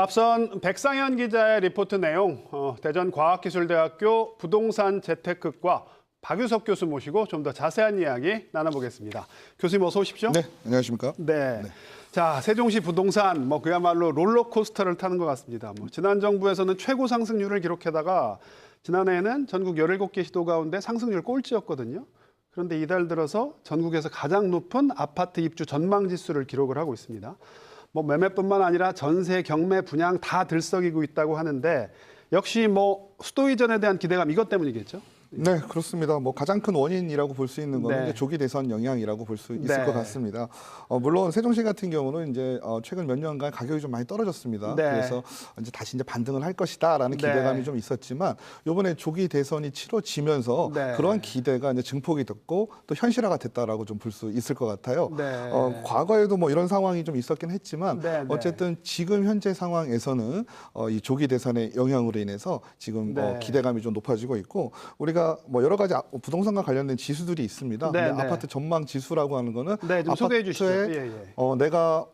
앞선 백상현 기자의 리포트 내용, 대전과학기술대학교 부동산 재테크과 박유석 교수 모시고 좀 더 자세한 이야기 나눠보겠습니다. 교수님 어서 오십시오. 네, 안녕하십니까? 네. 자, 세종시 부동산 그야말로 롤러코스터를 타는 것 같습니다. 지난 정부에서는 최고 상승률을 기록하다가 지난해에는 전국 17개 시도 가운데 상승률 꼴찌였거든요. 그런데 이달 들어서 전국에서 가장 높은 아파트 입주 전망 지수를 기록을 하고 있습니다. 매매뿐만 아니라 전세, 경매, 분양 다 들썩이고 있다고 하는데 역시 수도 이전에 대한 기대감 이것 때문이겠죠? 네, 그렇습니다. 가장 큰 원인이라고 볼 수 있는 거는 네. 이제 조기 대선 영향이라고 볼 수 있을 네. 것 같습니다. 물론 세종시 같은 경우는 이제 최근 몇 년간 가격이 좀 많이 떨어졌습니다. 네. 그래서 다시 반등을 할 것이다라는 기대감이 네. 좀 있었지만 이번에 조기 대선이 치러지면서 네. 그러한 기대가 이제 증폭이 됐고 또 현실화가 됐다라고 좀 볼 수 있을 것 같아요. 네. 과거에도 이런 상황이 좀 있었긴 했지만 네. 어쨌든 지금 현재 상황에서는 이 조기 대선의 영향으로 인해서 지금 네. 기대감이 좀 높아지고 있고 우리가 여러 가지 부동산과 관련된 지수들이 있습니다. 네, 근데 네. 아파트 전망 지수라고 하는 거는 네, 좀 소개해 주시죠. 아파트에 예. 내가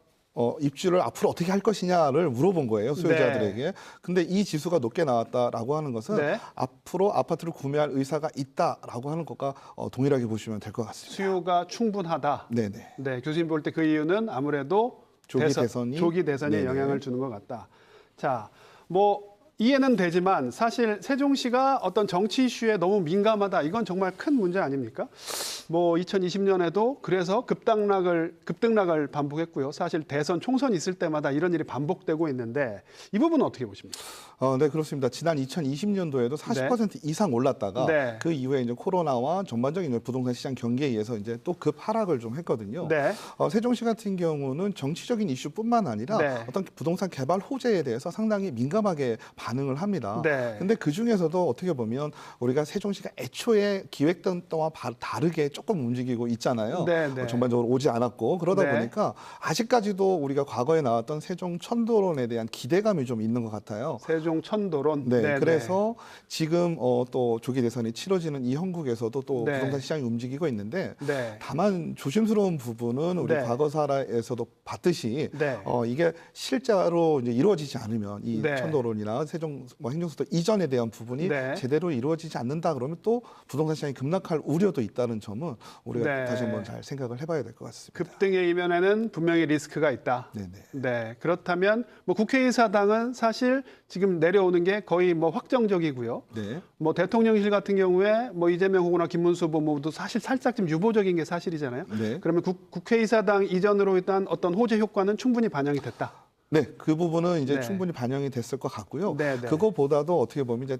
입주를 앞으로 어떻게 할 것이냐를 물어본 거예요, 수요자들에게. 네. 근데 이 지수가 높게 나왔다라고 하는 것은 네. 앞으로 아파트를 구매할 의사가 있다라고 하는 것과 동일하게 보시면 될 것 같습니다. 수요가 충분하다. 네네. 네, 교수님 볼 때 그 이유는 아무래도 조기 대선이 네네. 영향을 주는 것 같다. 자, 이해는 되지만 사실 세종시가 어떤 정치 이슈에 너무 민감하다. 이건 정말 큰 문제 아닙니까? 2020년에도 그래서 급등락을 반복했고요. 사실 대선 총선 있을 때마다 이런 일이 반복되고 있는데 이 부분은 어떻게 보십니까? 네, 그렇습니다. 지난 2020년도에도 40% 이상 올랐다가 네. 그 이후에 이제 코로나와 전반적인 부동산 시장 경기에 의해서 이제 또 급 하락을 좀 했거든요. 네. 세종시 같은 경우는 정치적인 이슈뿐만 아니라 네. 어떤 부동산 개발 호재에 대해서 상당히 민감하게 반응을 합니다. 네. 근데 그 중에서도 어떻게 보면 우리가 세종시가 애초에 기획던 때와 다르게 조금 움직이고 있잖아요. 네, 네. 전반적으로 오지 않았고 그러다 네. 보니까 아직까지도 우리가 과거에 나왔던 세종 천도론에 대한 기대감이 좀 있는 것 같아요. 세종 천도론. 네, 그래서 지금 또 조기 대선이 치러지는 이 형국에서도 또 네. 부동산 시장이 움직이고 있는데 네. 다만 조심스러운 부분은 우리 네. 과거사에서도 봤듯이 네. 이게 실제로 이제 이루어지지 않으면 이 네. 천도론이나 세종 행정수도 이전에 대한 부분이 네. 제대로 이루어지지 않는다 그러면 또 부동산 시장이 급락할 우려도 있다는 점은 우리가 네. 다시 한번 잘 생각을 해봐야 될 것 같습니다. 급등의 이면에는 분명히 리스크가 있다. 네네. 네, 그렇다면 국회의사당은 사실 지금 내려오는 게 거의 확정적이고요. 네. 대통령실 같은 경우에 이재명 후보나 김문수 후보 모두 사실 살짝 좀 유보적인 게 사실이잖아요. 네. 그러면 국회의사당 이전으로 일단 어떤 호재 효과는 충분히 반영이 됐다. 네, 그 부분은 이제 네. 충분히 반영이 됐을 것 같고요. 네, 네. 그거보다도 어떻게 보면 이제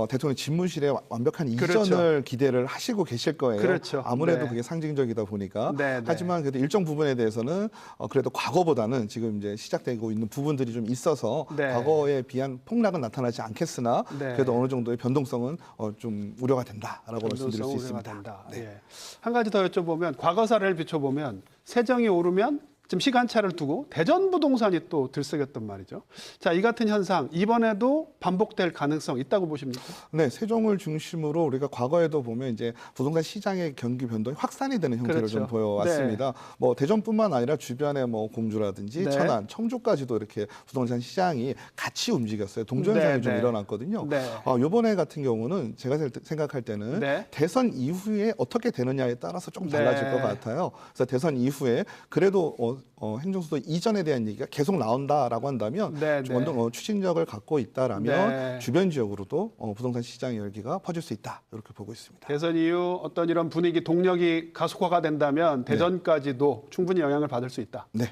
대통령 집무실에 완벽한 그렇죠. 이전을 기대를 하시고 계실 거예요. 그렇죠. 아무래도 네. 그게 상징적이다 보니까. 네, 네. 하지만 그래도 일정 부분에 대해서는 그래도 과거보다는 지금 이제 시작되고 있는 부분들이 좀 있어서 네. 과거에 비한 폭락은 나타나지 않겠으나 네. 그래도 어느 정도의 변동성은 좀 우려가 된다라고 말씀드릴 수 변동성은 있습니다. 된다. 네. 예. 한 가지 더 여쭤보면 과거 사례를 비춰보면 세정이 오르면 좀 시간차를 두고 대전 부동산이 또 들썩였단 말이죠. 자, 이 같은 현상 이번에도 반복될 가능성 있다고 보십니까? 네, 세종을 중심으로 우리가 과거에도 보면 이제 부동산 시장의 경기 변동이 확산이 되는 형태를 그렇죠. 좀 보여왔습니다. 대전뿐만 아니라 주변의 공주라든지 네. 천안, 청주까지도 이렇게 부동산 시장이 같이 움직였어요. 동전상이 네, 좀 네. 일어났거든요. 네. 이번에 같은 경우는 제가 생각할 때는 네. 대선 이후에 어떻게 되느냐에 따라서 좀 달라질 네. 것 같아요. 그래서 대선 이후에 그래도 행정수도 이전에 대한 얘기가 계속 나온다라고 한다면 네, 좀 네. 추진력을 갖고 있다라면 네. 주변 지역으로도 부동산 시장 열기가 퍼질 수 있다 이렇게 보고 있습니다. 대선 이후 어떤 이런 분위기 동력이 가속화가 된다면 대전까지도 충분히 영향을 받을 수 있다. 네.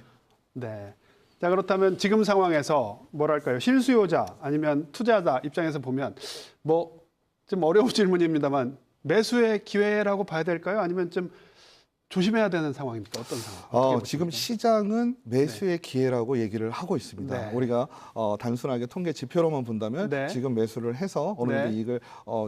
네. 자, 그렇다면 지금 상황에서 실수요자 아니면 투자자 입장에서 보면 좀 어려운 질문입니다만 매수의 기회라고 봐야 될까요? 아니면 좀 조심해야 되는 상황입니까? 어떤 상황? 어떻게 지금 보십니까? 시장은 매수의 기회라고 얘기를 하고 있습니다. 네. 우리가 단순하게 통계 지표로만 본다면 네. 지금 매수를 해서 어느 정도 네. 이익을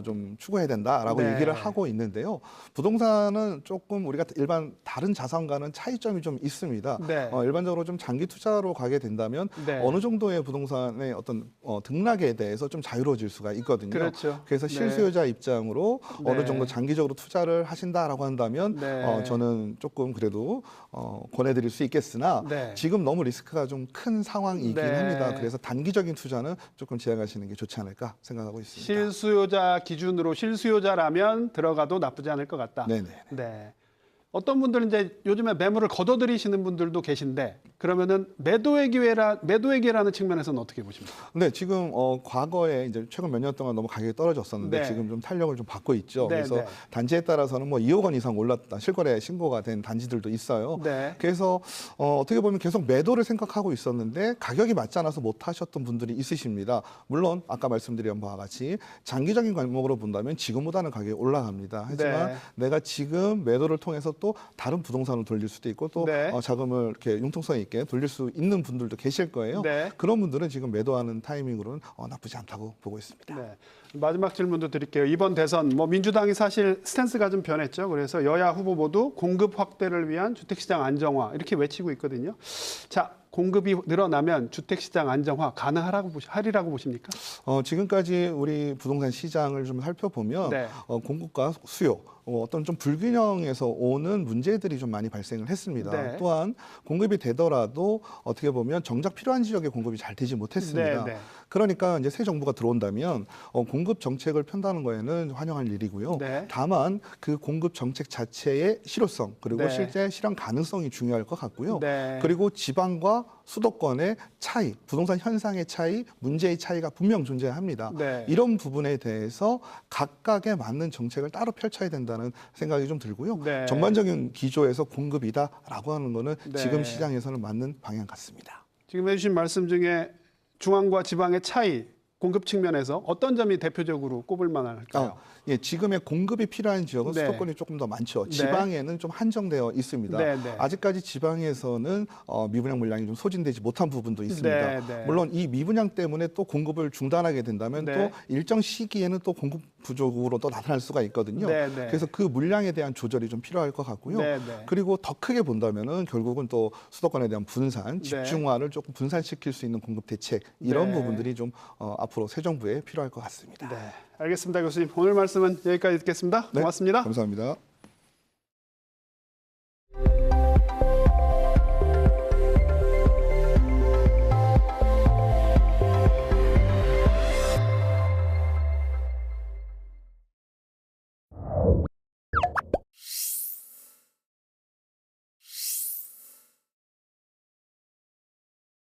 좀 추구해야 된다라고 네. 얘기를 하고 있는데요. 부동산은 조금 우리가 일반 다른 자산과는 차이점이 좀 있습니다. 네. 일반적으로 좀 장기 투자로 가게 된다면 네. 어느 정도의 부동산의 어떤 등락에 대해서 좀 자유로워질 수가 있거든요. 그렇죠. 그래서 네. 실수요자 입장으로 네. 어느 정도 장기적으로 투자를 하신다라고 한다면 네. 저는 거는 조금 그래도 권해드릴 수 있겠으나 네. 지금 너무 리스크가 좀 큰 상황이긴 네. 합니다. 그래서 단기적인 투자는 조금 제약하시는 게 좋지 않을까 생각하고 있습니다. 실수요자 기준으로 실수요자라면 들어가도 나쁘지 않을 것 같다. 네네. 네. 어떤 분들은 이제 요즘에 매물을 걷어들이시는 분들도 계신데 그러면은 매도의 기회라는 측면에서는 어떻게 보십니까? 네, 지금 과거에 이제 최근 몇 년 동안 너무 가격이 떨어졌었는데 네. 지금 좀 탄력을 좀 받고 있죠. 네, 그래서 네. 단지에 따라서는 뭐 2억 원 이상 올랐다 실거래 신고가 된 단지들도 있어요. 네. 그래서 어떻게 보면 계속 매도를 생각하고 있었는데 가격이 맞지 않아서 못 하셨던 분들이 있으십니다. 물론 아까 말씀드린 바와 같이 장기적인 관목으로 본다면 지금보다는 가격이 올라갑니다. 하지만 네. 내가 지금 매도를 통해서 또 다른 부동산으로 돌릴 수도 있고 또 네. 자금을 이렇게 융통성 있게 돌릴 수 있는 분들도 계실 거예요. 네. 그런 분들은 지금 매도하는 타이밍으로는 나쁘지 않다고 보고 있습니다. 네. 마지막 질문도 드릴게요. 이번 대선 민주당이 사실 스탠스가 좀 변했죠. 그래서 여야 후보 모두 공급 확대를 위한 주택시장 안정화 이렇게 외치고 있거든요. 자, 공급이 늘어나면 주택시장 안정화 하리라고 보십니까? 지금까지 우리 부동산 시장을 좀 살펴보면 네. 공급과 수요 어떤 좀 불균형에서 오는 문제들이 좀 많이 발생을 했습니다. 네. 또한 공급이 되더라도 어떻게 보면 정작 필요한 지역에 공급이 잘 되지 못했습니다. 네, 네. 그러니까 이제 새 정부가 들어온다면 공급 정책을 편다는 거에는 환영할 일이고요. 네. 다만 그 공급 정책 자체의 실효성 그리고 네. 실제 실현 가능성이 중요할 것 같고요. 네. 그리고 지방과 수도권의 차이, 부동산 현상의 차이, 문제의 차이가 분명 존재합니다. 네. 이런 부분에 대해서 각각에 맞는 정책을 따로 펼쳐야 된다는 생각이 좀 들고요. 네. 전반적인 기조에서 공급이다라고 하는 거는 네. 지금 시장에서는 맞는 방향 같습니다. 지금 해주신 말씀 중에 중앙과 지방의 차이, 공급 측면에서 어떤 점이 대표적으로 꼽을 만할까요? 예, 지금의 공급이 필요한 지역은 네. 수도권이 조금 더 많죠. 네. 지방에는 좀 한정되어 있습니다. 네, 네. 아직까지 지방에서는 미분양 물량이 좀 소진되지 못한 부분도 있습니다. 네, 네. 물론 이 미분양 때문에 또 공급을 중단하게 된다면 네. 또 일정 시기에는 또 공급 부족으로 또 나타날 수가 있거든요. 네, 네. 그래서 그 물량에 대한 조절이 좀 필요할 것 같고요. 네, 네. 그리고 더 크게 본다면은 결국은 또 수도권에 대한 분산, 네. 집중화를 조금 분산시킬 수 있는 공급 대책 이런 네. 부분들이 좀 앞으로 새 정부에 필요할 것 같습니다. 네, 알겠습니다, 교수님. 오늘 말씀은 여기까지 듣겠습니다. 네, 고맙습니다. 감사합니다.